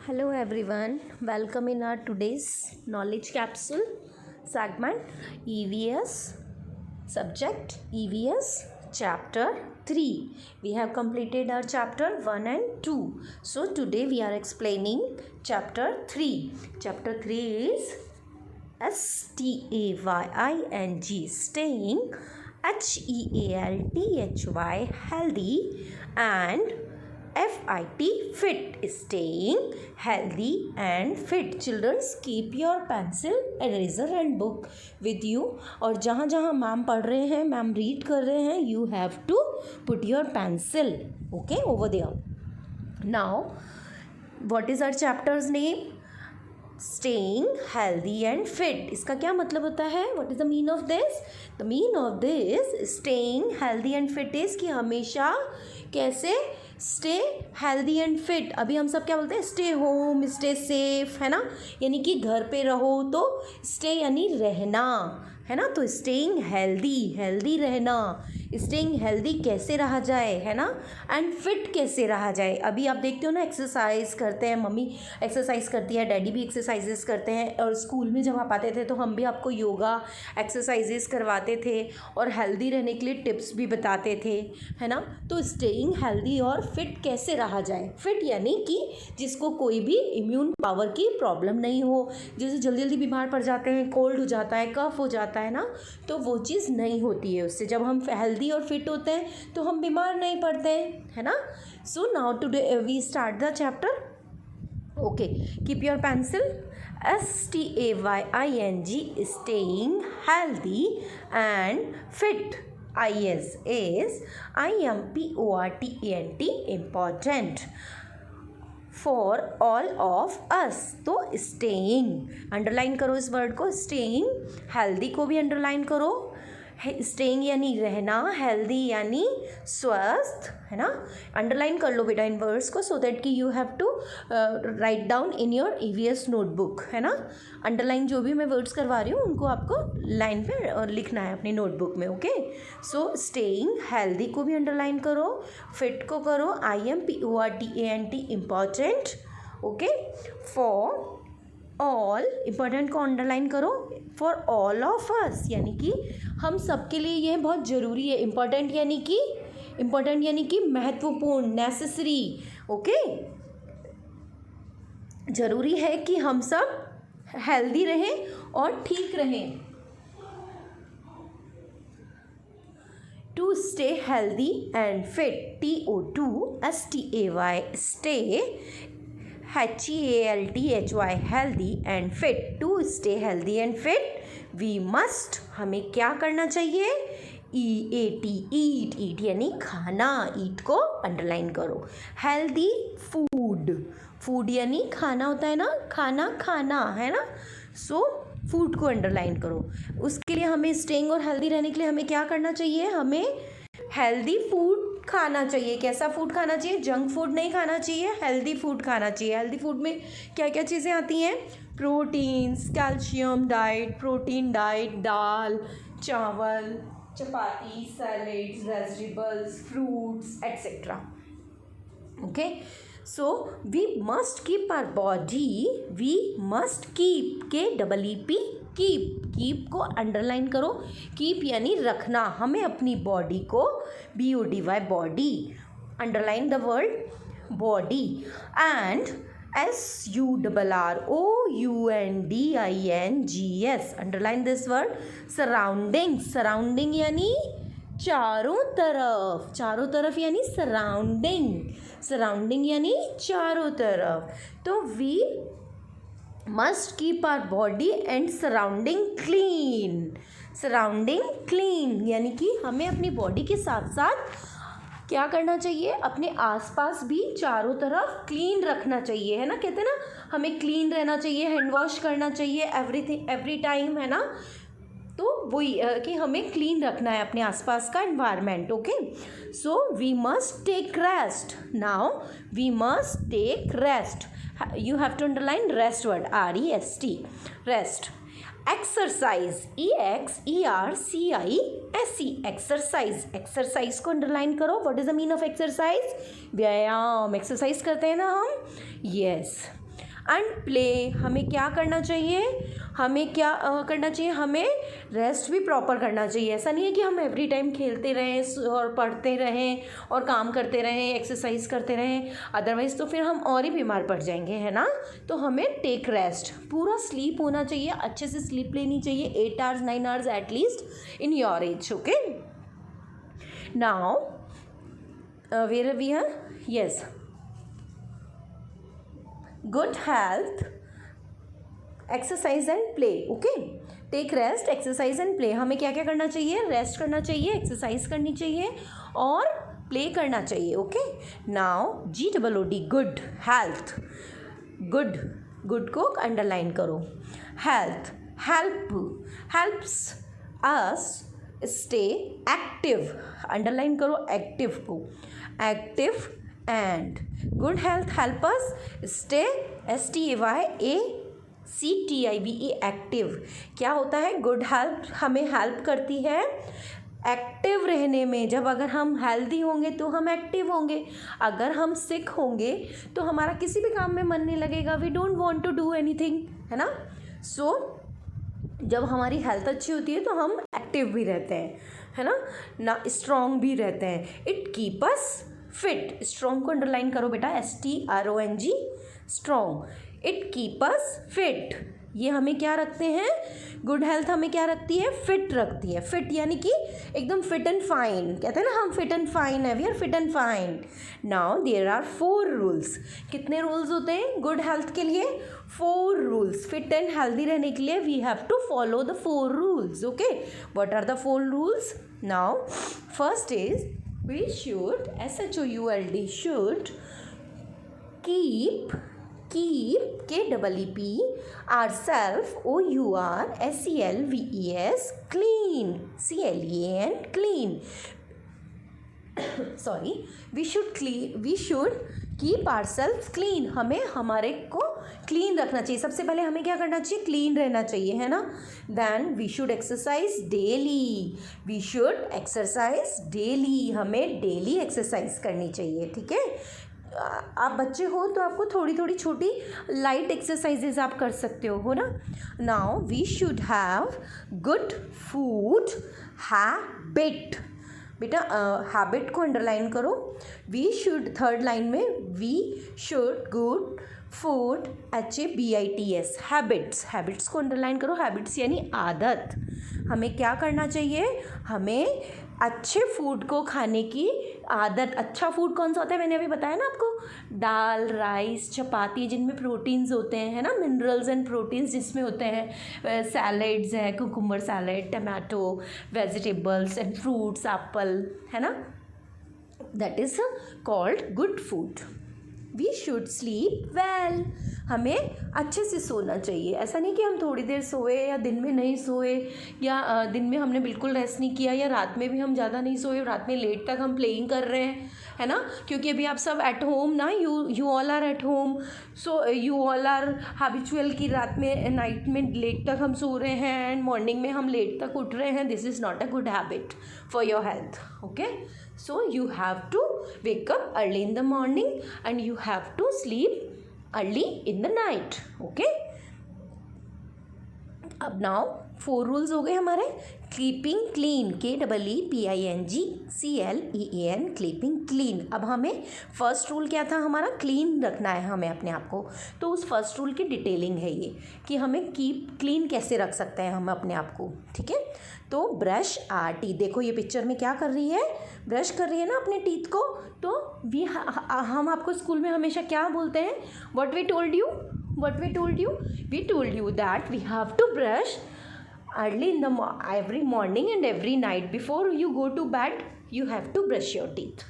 Hello everyone, welcome in our today's knowledge capsule segment EVS subject EVS chapter 3. We have completed our chapter 1 and 2. So today we are explaining chapter 3. Chapter 3 is STAYING, staying, HEALTHY, healthy, and fit, staying healthy and fit. Children, keep your pencil, eraser and book with you. और जहाँ जहाँ ma'am पढ़ रहे हैं, ma'am read कर रहे हैं, you have to put your pencil, okay, over there. Now, what is our chapter's name? Staying healthy and fit. इसका क्या मतलब होता है? What is the mean of this? The mean of this staying healthy and fit is कि हमेशा कैसे stay healthy and fit. अभी हम सब क्या बोलते हैं? स्टे होम, स्टे सेफ, है ना, यानी कि घर पे रहो. तो स्टे यानी रहना, है ना. तो स्टेइंग हेल्दी रहना. स्टेइंग हेल्दी कैसे रहा जाए, है ना, एंड फिट कैसे रहा जाए. अभी आप देखते हो ना, एक्सरसाइज करते हैं, मम्मी एक्सरसाइज करती है, डैडी भी एक्सरसाइजेस करते हैं. और स्कूल में जब आप आते थे तो हम भी आपको योगा एक्सरसाइजेस करवाते थे और हेल्दी रहने के लिए टिप्स भी बताते थे, है ना. तो स्टेइंग हेल्दी और फिट कैसे रहा जाए. फिट यानी कि जिसको कोई भी इम्यून पावर की प्रॉब्लम नहीं हो, जैसे जल्दी जल्दी बीमार पड़ जाते हैं, कोल्ड हो जाता है, कफ हो जाता है ना, तो वो चीज़ नहीं होती है उससे. जब हम हेल्दी और फिट होते हैं तो हम बीमार नहीं पड़ते हैं, है ना. So now today we start the chapter. Okay, keep your pencil. STAYING, staying healthy and fit. IS is IMPORTANT, important for all of us. तो staying अंडरलाइन करो इस वर्ड को. staying हेल्दी को भी अंडरलाइन करो. स्टेइंग यानी रहना, healthy यानी स्वस्थ, है ना. अंडरलाइन कर लो बेटा इन वर्ड्स को, सो दैट कि you have to write down in your EVS notebook, है ना. अंडरलाइन जो भी मैं वर्ड्स करवा रही हूँ उनको आपको लाइन पे लिखना है अपनी नोटबुक में. ओके, सो स्टेइंग हेल्दी को भी अंडरलाइन करो, फिट को करो, IMPORTANT, important. Okay, for all, important को अंडरलाइन करो. फॉर ऑल ऑफ अस यानी कि हम सबके लिए ये बहुत ज़रूरी है. इम्पॉर्टेंट यानी कि महत्वपूर्ण, नेसेसरी. ओके, ज़रूरी है कि हम सब हेल्दी रहें और ठीक रहें. To stay healthy and fit, TOTSTAY, stay HEALTHY, healthy and fit. To stay healthy and fit, we must, हमें क्या करना चाहिए? EAT, eat यानी खाना. eat को अंडरलाइन करो. हेल्दी फूड यानी खाना होता है ना, खाना है ना. सो फूड को अंडरलाइन करो. उसके लिए हमें स्टेइंग और हेल्दी रहने के लिए हमें क्या करना चाहिए? हमें हेल्दी फूड खाना चाहिए. कैसा फूड खाना चाहिए? जंक फूड नहीं खाना चाहिए, हेल्दी फूड खाना चाहिए. हेल्दी फूड में क्या क्या चीज़ें आती हैं? Proteins, calcium diet, protein diet, दाल, चावल, chapati, salads, vegetables, fruits, etcetera. Okay, so we must keep our body, we must keep, KEEP, keep को अंडरलाइन करो. कीप यानी रखना. हमें अपनी बॉडी को, BODY, body, underline the word body. And SURROUNDINGS, underline this word. Surrounding यानी चारों तरफ यानी सराउंडिंग यानी चारों तरफ. तो we must keep our body and surrounding clean यानी कि हमें अपनी बॉडी के साथ साथ क्या करना चाहिए? अपने आसपास भी चारों तरफ क्लीन रखना चाहिए, है ना. कहते हैं ना, हमें क्लीन रहना चाहिए, हैंड वॉश करना चाहिए एवरी टाइम, है ना. तो वही कि हमें क्लीन रखना है अपने आसपास का environment. Okay, so we must take rest. Now we must take rest. You have to underline rest word, REST, rest. Exercise, EXERCISE, exercise को underline करो. What is the mean of exercise? व्यायाम, exercise करते हैं ना हम. Yes. And play, हमें क्या करना चाहिए, हमें क्या करना चाहिए, हमें रेस्ट भी प्रॉपर करना चाहिए। ऐसा नहीं है कि हम एवरी टाइम खेलते रहें और पढ़ते रहें और काम करते रहें, एक्सरसाइज करते रहें, अदरवाइज़ तो फिर हम और ही बीमार पड़ जाएंगे, है ना। तो हमें टेक रेस्ट, पूरा स्लीप होना चाहिए, अच्छे से स्लीप लेनी चाहिए, 8 hours 9 hours at least in your age. Okay, now where we are, yes, good health, exercise and play. Okay, take rest, exercise and play. हमें क्या क्या करना चाहिए, रेस्ट करना चाहिए, एक्सरसाइज करनी चाहिए और प्ले करना चाहिए। Okay, now GOOD, good health, good, good को अंडरलाइन करो। Health, help, helps us stay active, underline करो एक्टिव को, active and good health help us stay STAYACTIVE active. क्या होता है, गुड हेल्थ हमें हेल्प करती है एक्टिव रहने में। जब अगर हम हेल्दी होंगे तो हम एक्टिव होंगे, अगर हम सिक होंगे तो हमारा किसी भी काम में मन नहीं लगेगा, we don't want to do anything, है ना। सो जब हमारी हेल्थ अच्छी होती है तो हम एक्टिव भी रहते हैं, है ना, स्ट्रॉन्ग भी रहते हैं। It keep us fit, strong को अंडरलाइन करो बेटा, STRONG, strong. It keep us fit, ये हमें क्या रखते हैं, गुड हेल्थ हमें क्या रखती है, फिट रखती है। फिट यानी कि एकदम फिट एंड फाइन, कहते हैं ना हम फिट एंड फाइन है, we are fit and fine. Now there are 4 rules. कितने रूल्स होते हैं गुड हेल्थ के लिए, 4 रूल्स। फिट एंड हेल्दी रहने के लिए we have to follow the 4 rules. Okay, what are the 4 rules? Now first is we should, SHOULD, should keep, KEEP, ourselves, OURSELVES, clean, CLEAN, clean. Sorry, we should keep our self clean, हमें हमारे को clean रखना चाहिए। सबसे पहले हमें क्या करना चाहिए, क्लीन रहना चाहिए, है ना। Then we should exercise daily, we should exercise daily, हमें डेली एक्सरसाइज करनी चाहिए, ठीक है। आप बच्चे हो तो आपको थोड़ी थोड़ी छोटी लाइट एक्सरसाइजेज आप कर सकते हो ना। Now we should have good food habit, बेटा हैबिट को अंडरलाइन करो। वी शुड, थर्ड लाइन में, we should good food HABITS, habits, habits को अंडरलाइन करो। हैबिट्स यानी आदत। हमें क्या करना चाहिए, हमें अच्छे फूड को खाने की आदत। अच्छा फूड कौन सा होता है, मैंने अभी बताया ना आपको, दाल, राइस, चपाती, जिनमें प्रोटीन्स होते हैं, है ना, मिनरल्स एंड प्रोटीन्स जिसमें होते हैं। सैलेड्स है, cucumber salad, tomato, vegetables and fruits, apple, है ना, that is called good food. We should sleep well, हमें अच्छे से सोना चाहिए। ऐसा नहीं कि हम थोड़ी देर सोए या दिन में नहीं सोए, या दिन में हमने बिल्कुल रेस्ट नहीं किया, या रात में भी हम ज़्यादा नहीं सोए, रात में लेट तक हम प्लेइंग कर रहे हैं, है ना। क्योंकि अभी आप सब एट होम ना, you all are at home, so you all are habitual कि रात में, नाइट में लेट तक हम सो रहे हैं एंड मॉर्निंग में हम लेट तक उठ रहे हैं। This is not a good habit for your health. Okay, so you have to wake up early in the morning and you have to sleep early in the night. Okay, अब now 4 rules हो गए हमारे। Keeping clean, KEEPING CLEAN, keeping clean. अब हमें first rule क्या था हमारा, clean रखना है हमें अपने आप को। तो उस फर्स्ट रूल की डिटेलिंग है ये कि हमें कीप क्लीन कैसे रख सकते हैं हम अपने आप को, ठीक है। तो ब्रश आर टीथ, देखो ये पिक्चर में क्या कर रही है, ब्रश कर रही है ना अपने टीथ को। तो हम आपको स्कूल में हमेशा क्या बोलते हैं, what we told you, we told you that we have to brush early in the every morning and every night. Before you go to bed you have to brush your teeth.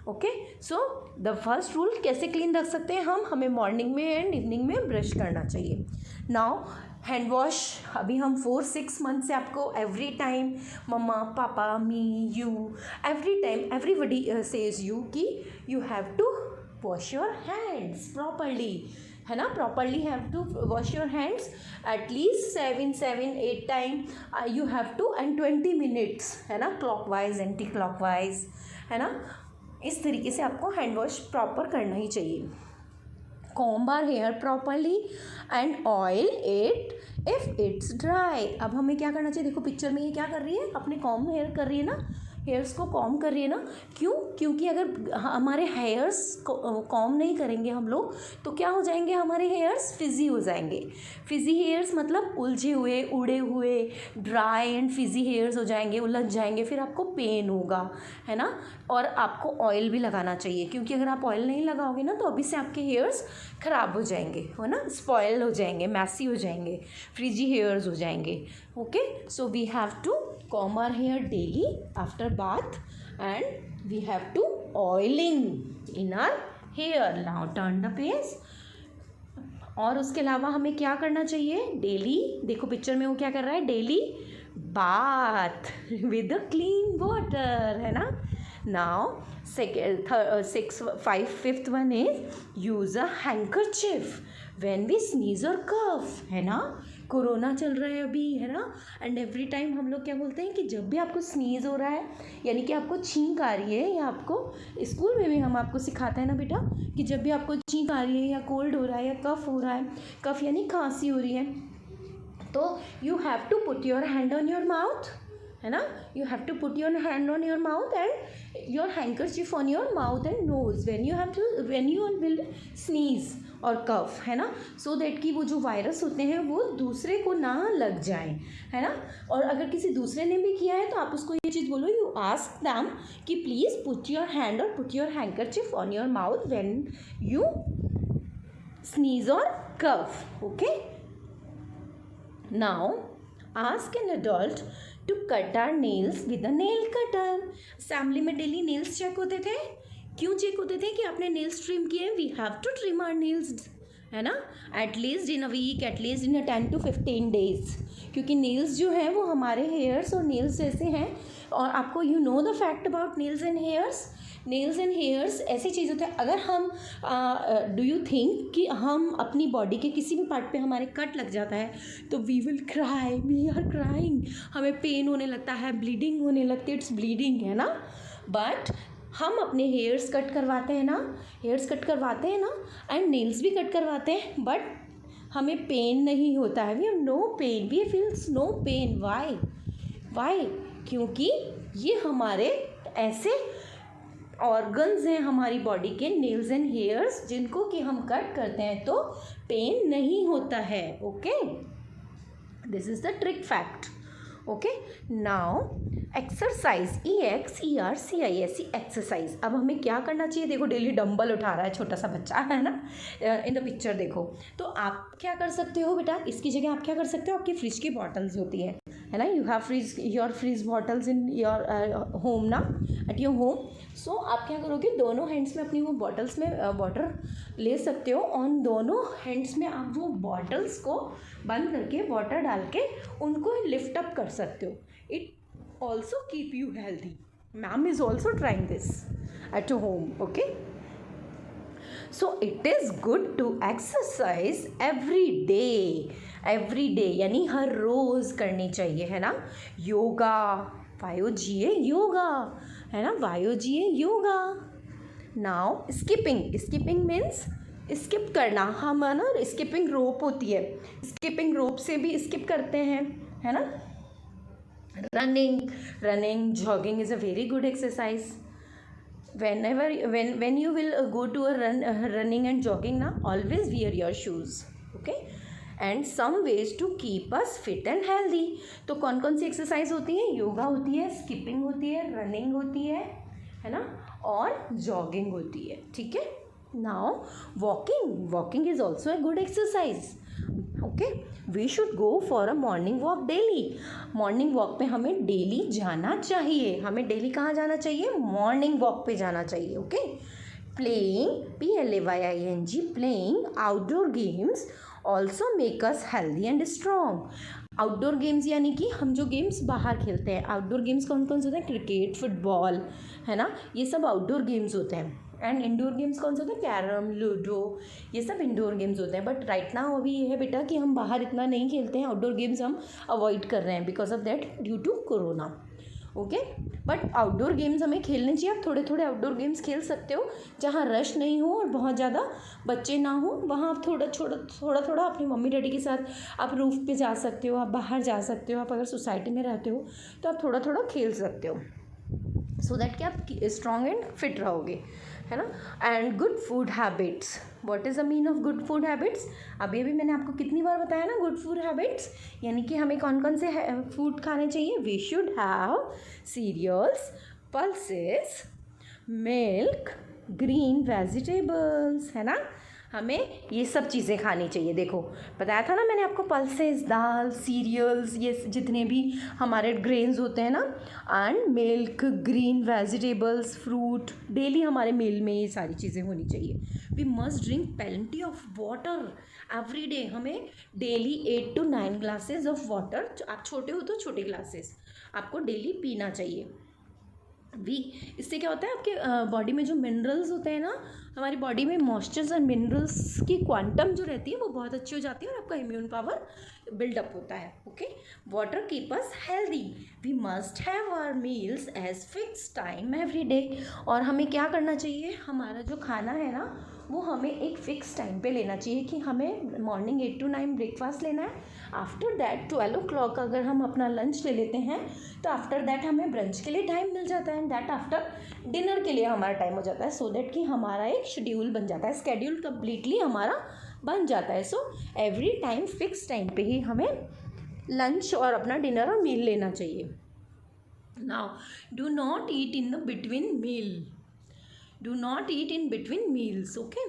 Okay, so the first rule कैसे clean रख सकते हैं हम, हमें morning में and evening में brush करना चाहिए। नाउ हैंड वॉश, अभी हम 4-6 मंथ से आपको every time, mamma, papa, me, you, every time everybody says you कि you have to wash your hands properly, है ना, properly have to wash your hands at least 7-8 time you have to, and 20 minutes, है ना, clockwise anti clockwise, है ना। इस तरीके से आपको हैंड वॉश प्रॉपर करना ही चाहिए। comb our hair properly and oil it if it's dry. अब हमें क्या करना चाहिए, देखो पिक्चर में ये क्या कर रही है, अपने कॉम्ब हेयर कर रही है ना, हेयर्स को कॉम्ब कर रही है ना, क्यों, क्योंकि अगर हमारे हेयर्स कॉम्ब नहीं करेंगे हम लोग तो क्या हो जाएंगे, हमारे हेयर्स फिज़ी हो जाएंगे. फिज़ी हेयर्स मतलब उलझे हुए, उड़े हुए, ड्राई एंड फिज़ी हेयर्स हो जाएंगे, उलझ जाएंगे, फिर आपको पेन होगा, है ना. और आपको ऑयल भी लगाना चाहिए, क्योंकि अगर आप ऑयल नहीं लगाओगे ना तो अभी से आपके हेयर्स ख़राब हो जाएंगे, है ना, स्पॉयल हो जाएंगे, मैसी हो जाएंगे, फ्रिजी हेयर्स हो जाएंगे. Okay, so we have to comb our hair daily after bath and we have to oiling in our hair. Now turn the page. और उसके अलावा हमें क्या करना चाहिए, डेली, देखो पिक्चर में वो क्या कर रहा है, daily bath with a clean water, है ना. Now fifth one is use a handkerchief when we sneeze और कफ, है ना. कोरोना चल रहा है अभी, है ना, एंड एवरी टाइम हम लोग क्या बोलते हैं कि जब भी आपको स्नीज़ हो रहा है, यानी कि आपको छींक आ रही है, या आपको स्कूल में भी हम आपको सिखाते हैं ना बेटा कि जब भी आपको छींक आ रही है या कोल्ड हो रहा है या कफ हो रहा है, कफ यानी खांसी हो रही है, तो you have to put your hand on your mouth, है ना. You have to put your hand on your mouth and your handkerchief on your mouth and nose when you will sneeze और कफ, है ना, सो that कि वो जो virus होते हैं वो दूसरे को ना लग जाएं, है ना. और अगर किसी दूसरे ने भी किया है तो आप उसको ये चीज़ बोलो, यू आस्क दैम कि प्लीज़ पुट योर हैंड और put your handkerchief on your mouth when you sneeze और cough. Okay, now ask an adult to cut our nails with a nail cutter. Assembly में daily nails check होते थे, क्यों check होते थे कि आपने नेल्स ट्रिम किए, we have to trim our nails, है ना, at least in a week, at least in a 10 to 15 days, क्योंकि नेल्स जो हैं वो हमारे हेयर्स और नेल्स जैसे हैं. और आपको you know the fact about nails and hairs, nails and hairs ऐसी चीज़ होती है, अगर हम डू यू थिंक कि हम अपनी बॉडी के किसी भी पार्ट पे हमारे कट लग जाता है तो we will cry, we are crying, हमें पेन होने लगता है, ब्लीडिंग होने लगती है, इट्स ब्लीडिंग, है ना. बट हम अपने हेयर्स कट करवाते हैं ना, हेयर्स कट करवाते हैं ना, एंड नेल्स भी कट करवाते हैं, बट हमें पेन नहीं होता है, we have no pain, we feels no pain. Why, क्योंकि ये हमारे ऐसे ऑर्गन्स हैं हमारी बॉडी के, नेल्स एंड हेयर्स, जिनको कि हम कट करते हैं तो पेन नहीं होता है. Okay, this is the trick fact. Okay, now exercise, EXERCISE exercise. अब हमें क्या करना चाहिए, देखो डेली डंबल उठा रहा है छोटा सा बच्चा, है ना, इन द पिक्चर देखो. तो आप क्या कर सकते हो बेटा, इसकी जगह आप क्या कर सकते हो, आपकी फ्रिज की बॉटल्स होती है ना, you have your fridge bottles in your home ना, एट योर होम. सो आप क्या करोगे, दोनों हैंड्स में अपनी वो बॉटल्स में वाटर ले सकते हो, ऑन दोनों हैंड्स में आप वो बॉटल्स को बंद करके वाटर डाल के उनको लिफ्ट अप कर सकते हो. It also keep you healthy. Ma'am is also trying this at home. Okay, so it is good to exercise every day यानी हर रोज़ करनी चाहिए, है ना. योगा, वायो जिए योगा, है ना, वायो जिए yoga. Now skipping means skip करना, हम है ना, स्किपिंग रोप होती है, स्किपिंग रोप से भी स्किप करते हैं, है ना. running, jogging is a very good exercise. When you will go to a running and jogging na, always wear your shoes. Okay, and some ways to keep us fit and healthy. तो कौन कौन सी exercise होती है, योगा होती है, skipping होती है, running होती है ना, और जॉगिंग होती है. ठीक है. Now walking is also a good exercise. Okay, we should go for a morning walk daily. Morning walk पे हमें डेली जाना चाहिए. हमें डेली कहाँ जाना चाहिए, मॉर्निंग वॉक पे जाना चाहिए. Okay, playing, PLAYING, playing outdoor games also make us healthy and strong. Outdoor games यानी कि हम जो गेम्स बाहर खेलते हैं, आउटडोर गेम्स कौन कौन से होते हैं, क्रिकेट, फुटबॉल, है ना, ये सब आउटडोर गेम्स होते हैं. एंड इंडोर गेम्स कौन से होते हैं, कैरम, लूडो, ये सब इंडोर गेम्स होते हैं. बट राइट नाउ अभी ये है बेटा कि हम बाहर इतना नहीं खेलते हैं, आउटडोर गेम्स हम अवॉइड कर रहे हैं because of that, due to corona. Okay. But outdoor games हमें खेलने चाहिए। आप थोड़े थोड़े आउटडोर गेम्स खेल सकते हो जहाँ रश नहीं हो और बहुत ज़्यादा बच्चे ना हो, वहाँ आप थोड़ा थोड़ा अपनी मम्मी डैडी के साथ आप रूफ पे जा सकते हो, आप बाहर जा सकते हो। आप अगर सोसाइटी में रहते हो तो आप थोड़ा थोड़ा खेल सकते हो, सो दैट कि आप स्ट्रॉन्ग एंड फिट रहोगे, है ना। And good food habits, what is the mean of good food habits? अभी अभी मैंने आपको कितनी बार बताया ना गुड फूड हैबिट्स, यानी कि हमें कौन कौन से फूड खाने चाहिए। We should have cereals, pulses, milk, green vegetables, है ना। हमें ये सब चीज़ें खानी चाहिए। देखो बताया था ना मैंने आपको, पल्सेस, दाल, सीरियल्स, ये जितने भी हमारे ग्रेन्स होते हैं ना, and milk, green vegetables, fruit, daily हमारे मील में ये सारी चीज़ें होनी चाहिए। We must drink plenty of water every day. हमें daily 8 to 9 glasses of water, आप छोटे हो तो छोटे ग्लासेस आपको डेली पीना चाहिए। इससे क्या होता है, आपके बॉडी में जो मिनरल्स होते हैं ना, हमारी बॉडी में मॉइस्चर्स और मिनरल्स की क्वांटम जो रहती है वो बहुत अच्छी हो जाती है और आपका इम्यून पावर बिल्डअप होता है। Okay, water keep us healthy. We must have our meals as fix time every day. और हमें क्या करना चाहिए, हमारा जो खाना है ना वो हमें एक फ़िक्स टाइम पे लेना चाहिए कि हमें मॉर्निंग 8 to 9 ब्रेकफास्ट लेना है। आफ्टर दैट 12 o'clock अगर हम अपना लंच ले लेते हैं तो आफ्टर दैट हमें ब्रंच के लिए टाइम मिल जाता है, एंड दैट आफ्टर डिनर के लिए हमारा टाइम हो जाता है, सो दैट कि हमारा एक शेड्यूल बन जाता है, स्केड्यूल कम्प्लीटली हमारा बन जाता है। So every time fix time पे ही हमें लंच और अपना डिनर और मील लेना चाहिए। Now do not eat in the between meal, do not eat in between meals, okay?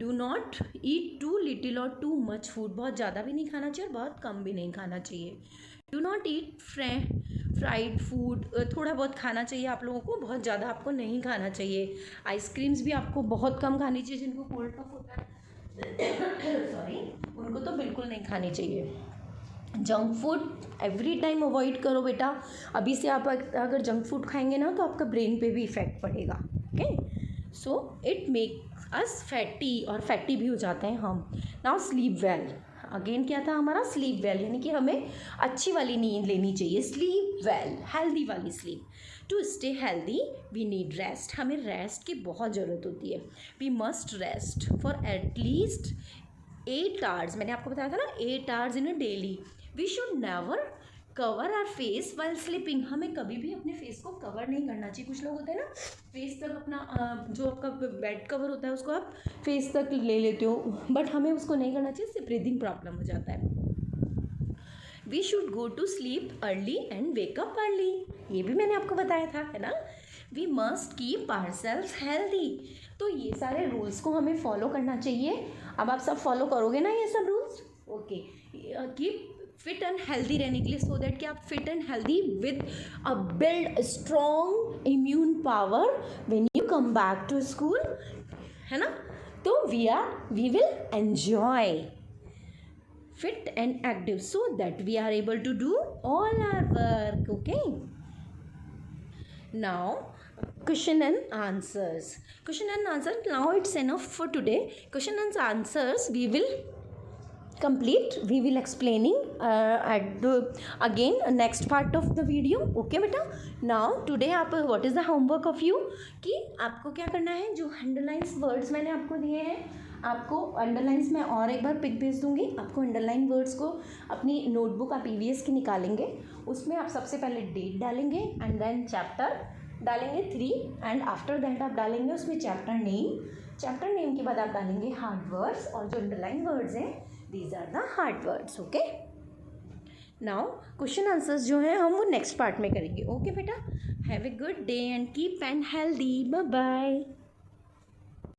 do not eat too little or too much food, बहुत ज़्यादा भी नहीं खाना चाहिए और बहुत कम भी नहीं खाना चाहिए। do not eat fried food, थोड़ा बहुत खाना चाहिए आप लोगों को, बहुत ज़्यादा आपको नहीं खाना चाहिए। आइसक्रीम्स भी आपको बहुत कम खानी चाहिए, जिनको कोल्ड कफ होता है सॉरी, उनको तो बिल्कुल नहीं खानी चाहिए। Junk food every time avoid करो बेटा। अभी से आप अगर जंक फूड खाएंगे ना तो आपका ब्रेन पे भी इफ़ेक्ट पड़ेगा, okay. So it make us fatty, और फैटी भी हो जाते हैं हम। नाउ स्लीप वेल, अगेन क्या था हमारा, स्लीप वेल, यानी कि हमें अच्छी वाली नींद लेनी चाहिए। स्लीप वेल, हेल्दी वाली sleep. To stay healthy we need rest, हमें रेस्ट की बहुत ज़रूरत होती है। We must rest for at least 8 hours, मैंने आपको बताया था ना 8 hours in a daily. We should never cover our face while sleeping, हमें कभी भी अपने फेस को कवर नहीं करना चाहिए। कुछ लोग होते हैं ना फेस तक अपना जो आपका बेड कवर होता है उसको आप फेस तक ले लेते हो, बट हमें उसको नहीं करना चाहिए, इससे ब्रीदिंग प्रॉब्लम हो जाता है। We should go to sleep early and wake up early, ये भी मैंने आपको बताया था, है ना। We must keep ourselves healthy, तो ये सारे रूल्स को हमें फॉलो करना चाहिए। अब आप सब फॉलो करोगे ना ये सब rules, okay. Keep fit and healthy रहने के लिए, सो दैट कि आप fit and healthy with a build strong immune power when you come back to school, है ना। तो we will enjoy fit and active, so that we are able to do all our work, okay? Now question and answers, now it's enough for today. Question and answers we will complete, we will explaining at the again next part of the video, okay beta? Now today आप what is the homework of you, कि आपको क्या करना है, जो underlines words मैंने आपको दिए हैं, आपको अंडरलाइंस में और एक बार पिक भेज दूंगी। आपको अंडरलाइन वर्ड्स को अपनी नोटबुक आप EVS की निकालेंगे, उसमें आप सबसे पहले डेट डालेंगे एंड देन चैप्टर डालेंगे 3, एंड आफ्टर दैट आप डालेंगे उसमें चैप्टर नेम के बाद आप डालेंगे हार्ड वर्ड्स, और जो अंडरलाइन वर्ड्स हैं these are the hard words, okay. Now question answers जो हैं हम वो नेक्स्ट पार्ट में करेंगे, ओके बेटा। Have a good day and keep and healthy, bye bye.